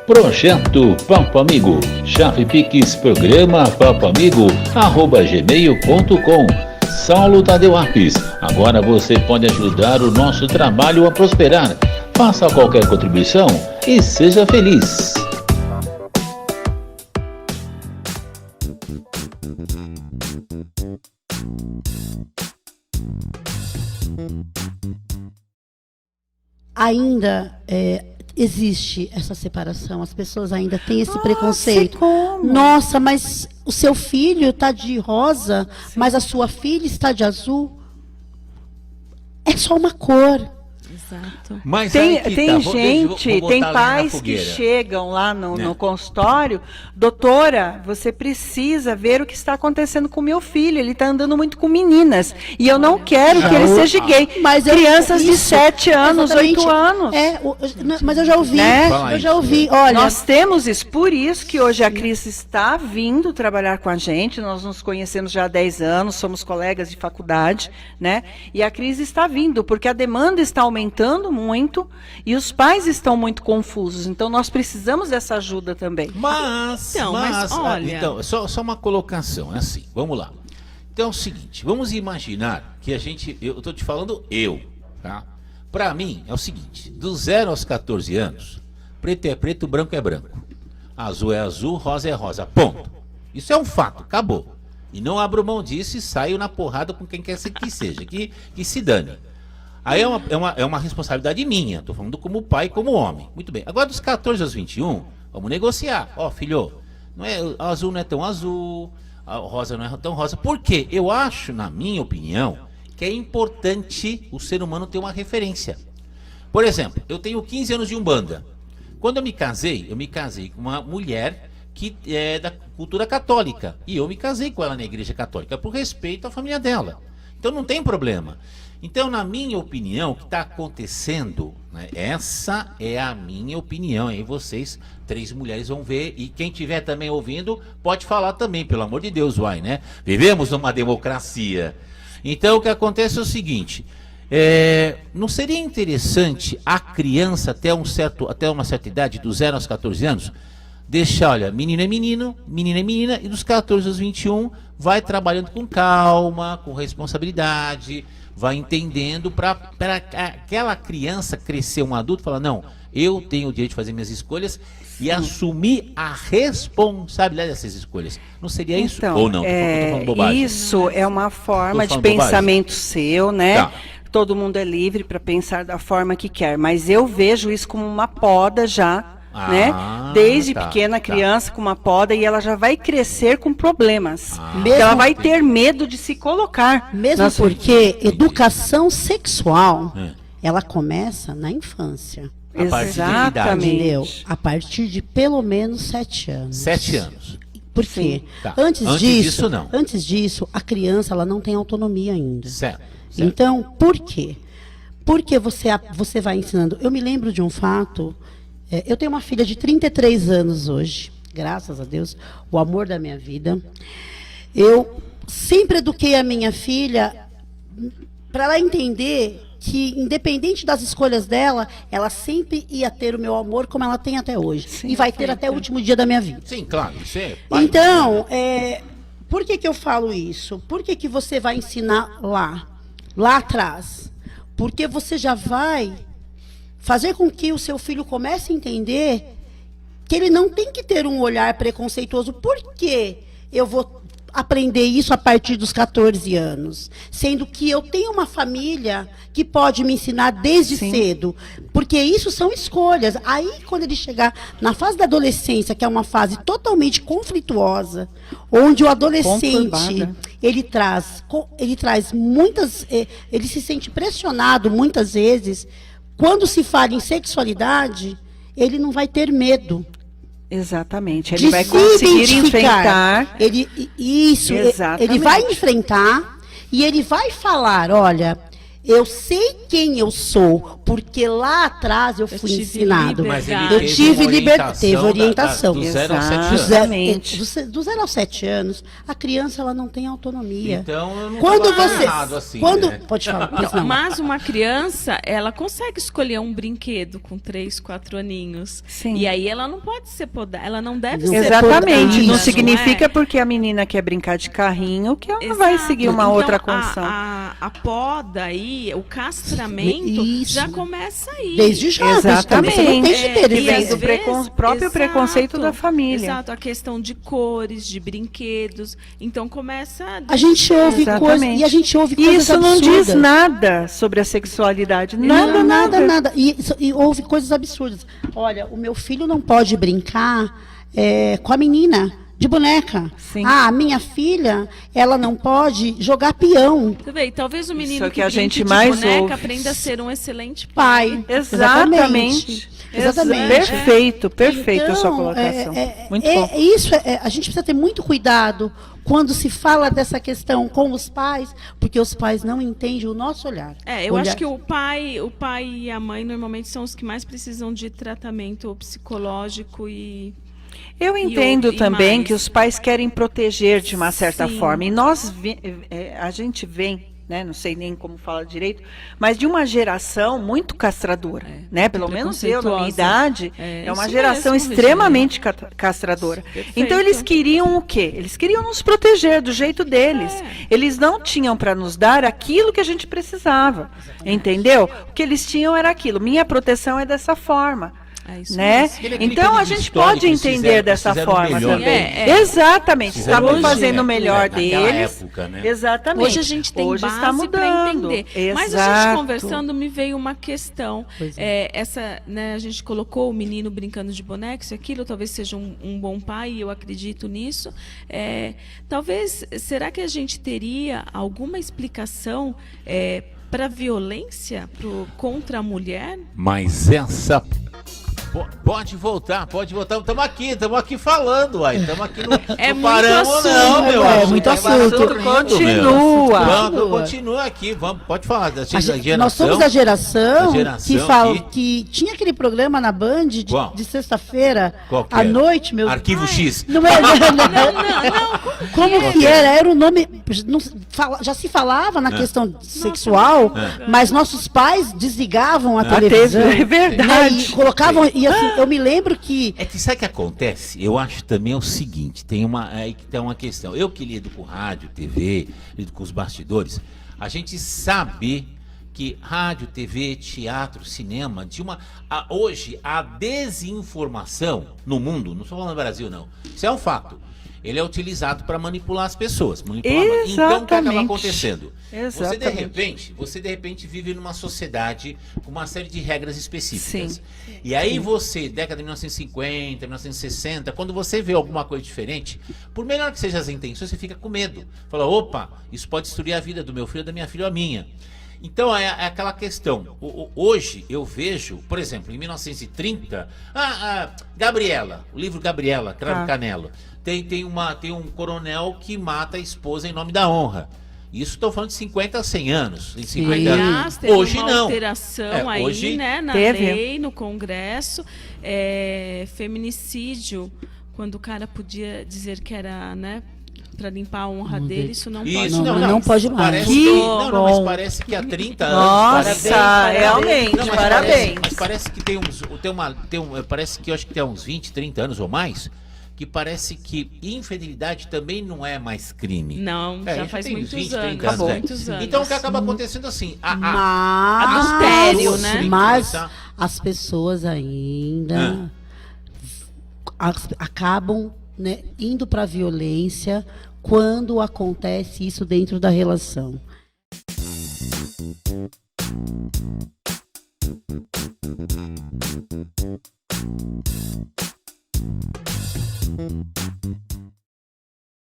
Projeto Papo Amigo, chave Pix programa papoamigo@gmail.com. Saulo Tadeu Apes, agora você pode ajudar o nosso trabalho a prosperar. Faça qualquer contribuição e seja feliz. Ainda existe essa separação, as pessoas ainda têm esse preconceito. Como? Nossa, mas o seu filho está de rosa, mas a sua filha está de azul. É só uma cor. Exato. Mas Tem vou gente, botar tem lenha na pais que fogueira. chegam lá no consultório, doutora, você precisa ver o que está acontecendo com o meu filho, ele está andando muito com meninas, e eu não quero que ele seja gay. Mas crianças de isso, 7 anos, exatamente, 8 anos. Mas eu já ouvi, Né? eu já ouvi. Olha, Nós temos isso, por isso que hoje a Cris está vindo trabalhar com a gente, nós nos conhecemos já há 10 anos, somos colegas de faculdade, né? E a Cris está vindo, porque a demanda está aumentando muito e os pais estão muito confusos, então nós precisamos dessa ajuda também. Mas olha... Então, só uma colocação, é assim, vamos lá. Então é o seguinte, vamos imaginar que eu estou te falando tá? Para mim é o seguinte, do 0 aos 14 anos, preto é preto, branco é branco. Azul é azul, rosa é rosa, ponto. Isso é um fato, acabou. E não abro mão disso e saio na porrada com quem quer que seja, que se dane. Aí é uma responsabilidade minha, estou falando como pai e como homem. Muito bem, agora dos 14 aos 21, vamos negociar. Ó, filho, azul não é tão azul, a rosa não é tão rosa. Por quê? Eu acho, na minha opinião, que é importante o ser humano ter uma referência. Por exemplo, eu tenho 15 anos de Umbanda. Quando eu me casei com uma mulher que é da cultura católica. E eu me casei com ela na igreja católica, por respeito à família dela. Então não tem problema. Então, na minha opinião, o que está acontecendo, né, essa é a minha opinião, aí vocês, 3 mulheres, vão ver, e quem estiver também ouvindo, pode falar também, pelo amor de Deus, né? Vivemos numa democracia. Então, o que acontece é o seguinte, não seria interessante a criança, até uma certa idade, dos 0 aos 14 anos, deixar, olha, menino é menino, menina é menina, e dos 14 aos 21, vai trabalhando com calma, com responsabilidade, vai entendendo para aquela criança crescer um adulto e falar, não, eu tenho o direito de fazer minhas escolhas e assumir a responsabilidade dessas escolhas. Não seria isso? Então, ou não? Tô falando bobagem. Isso é uma forma de bobagem. pensamento seu, né? Tá. Todo mundo é livre para pensar da forma que quer, mas eu vejo isso como uma poda já, né? Desde pequena criança com uma poda, e ela já vai crescer com problemas. Ela vai ter medo de se colocar. Mesmo porque educação sexual, ela começa na infância. A partir de que idade? Entendeu? A partir de pelo menos 7 anos. 7 anos. Por quê? Tá. Antes disso, não. Antes disso, a criança ela não tem autonomia ainda. Certo. Então, por quê? Porque você vai ensinando. Eu me lembro de um fato. Eu tenho uma filha de 33 anos hoje, graças a Deus, o amor da minha vida. Eu sempre eduquei a minha filha para ela entender que, independente das escolhas dela, ela sempre ia ter o meu amor como ela tem até hoje. Sim, e vai ter até o último dia da minha vida. Sim, claro. Isso é Então, por que eu falo isso? Por que você vai ensinar lá atrás? Porque você já vai fazer com que o seu filho comece a entender que ele não tem que ter um olhar preconceituoso. Por que eu vou aprender isso a partir dos 14 anos? Sendo que eu tenho uma família que pode me ensinar desde cedo. Porque isso são escolhas. Aí, quando ele chegar na fase da adolescência, que é uma fase totalmente conflituosa, onde o adolescente, ele traz muitas... ele se sente pressionado, muitas vezes. Quando se fala em sexualidade, ele não vai ter medo. Exatamente. Ele vai conseguir enfrentar. Ele vai enfrentar e ele vai falar, olha, Eu sei quem eu sou, porque lá atrás eu fui tive ensinado. Mas ele Eu teve tive uma liberdade, teve orientação. do 0 aos 7 anos. Exatamente. Do 0 aos 7 anos, a criança ela não tem autonomia. Então eu não Quando tava você, errado assim, quando né? pode falar, pois Então, não. mas uma criança, ela consegue escolher um brinquedo com 3, 4 aninhos. Sim. E aí ela não pode ser podada, ela não deve Não. ser Exatamente. podada, Não Isso. significa é? porque a menina quer brincar de carrinho que ela não vai Exato. seguir uma Então, outra condição. A poda aí, o castramento, Isso. já começa aí. Desde já, Exatamente. você não tem É, que ter que vem esse- do próprio preconceito da família. Exato, a questão de cores, de brinquedos. Então começa. A gente ouve coisas Exatamente. e a gente ouve E coisas isso não absurdas. diz nada sobre a sexualidade. Nada, nada. E houve coisas absurdas. Olha, o meu filho não pode brincar com a menina de boneca. Sim. Ah, a minha filha, ela não pode jogar peão. Você vê, talvez o menino Isso é o que que a brinque gente de mais boneca ouve. aprenda a ser um excelente pai. Pai. Exatamente. Exatamente. Perfeito a sua Então, colocação. Muito bom. A gente precisa ter muito cuidado quando se fala dessa questão com os pais, porque os pais não entendem o nosso olhar. Eu Olhar- acho que o pai e a mãe normalmente são os que mais precisam de tratamento psicológico e Eu entendo e também mais. que os pais querem proteger de uma certa Sim. forma. E a gente vem, né, não sei nem como fala direito, mas de uma geração muito castradora. Né? Pelo menos eu, na minha idade, é uma isso geração mesmo, extremamente castradora. Perfeito. Então eles queriam o quê? Eles queriam nos proteger do jeito deles. Eles não tinham para nos dar aquilo que a gente precisava. Entendeu? O que eles tinham era aquilo. Minha proteção é dessa forma. É isso Né? mesmo. Aquele Então a período gente histórico pode eles entender fizeram- dessa fizeram o forma melhor também. deles. Exatamente, Fizeram estavam hoje, fazendo o melhor naquela deles. época, né? Exatamente. Hoje a gente tem Hoje base está para mudando. entender. Mas a Exato. gente conversando me veio uma questão. Pois Essa, né, a gente colocou o menino brincando de boneco, isso e aquilo, talvez seja um bom pai, e eu acredito nisso. Talvez, será que a gente teria alguma explicação para violência contra a mulher? Mas essa. Pode voltar. Estamos aqui falando, uai. Estamos aqui no. É não muito paramos, assunto, não, meu. é muito assunto. Continua. Continua aqui, pode falar da geração. Nós somos a geração, geração que tinha aquele programa na Band Qual? de sexta-feira Qual que à era? noite, meu Arquivo X. Não é, Não, como que era? Era o nome. Já se falava na questão sexual, mas nossos pais desligavam a televisão. TV, é verdade. Né, e colocavam. E assim, eu me lembro que. É que sabe o que acontece? Eu acho também o seguinte, aí que tem uma questão. Eu que lido com rádio, TV, lido com os bastidores, a gente sabe que rádio, TV, teatro, cinema, hoje a desinformação no mundo, não estou falando do Brasil não, isso é um fato. Ele é utilizado para manipular as pessoas. Então, o que acaba Exatamente. acontecendo? Exatamente. Você de repente vive numa sociedade com uma série de regras específicas. Sim. E aí você, década de 1950, 1960, quando você vê alguma coisa diferente, por melhor que sejam as intenções, você fica com medo. Fala, opa, isso pode destruir a vida do meu filho, da minha filha ou a minha. Então é aquela questão. Hoje eu vejo, por exemplo, em 1930, Gabriela, o livro Gabriela, Cravo e Canela. Tem um coronel que mata a esposa em nome da honra. Isso estou falando de 50 a 100 anos. Em 50 Aliás, anos. teve Hoje uma não. alteração aí, hoje né, na teve. lei, no Congresso, feminicídio, quando o cara podia dizer que era, né, para limpar a honra dele, isso não pode Isso, mais. não pode mais. Parece Que não, mas bom. parece que há 30 anos. Nossa, parece- realmente, Não, mas parabéns. Mas parece que parece que eu acho que tem uns 20, 30 anos ou mais, que parece que infidelidade também não é mais crime. Não, já faz tem muitos 20, anos. 30 anos, né? Muitos anos. Então o que acaba acontecendo assim, Adultério, né? Mas Tá? as pessoas ainda acabam, né, indo para a violência quando acontece isso dentro da relação.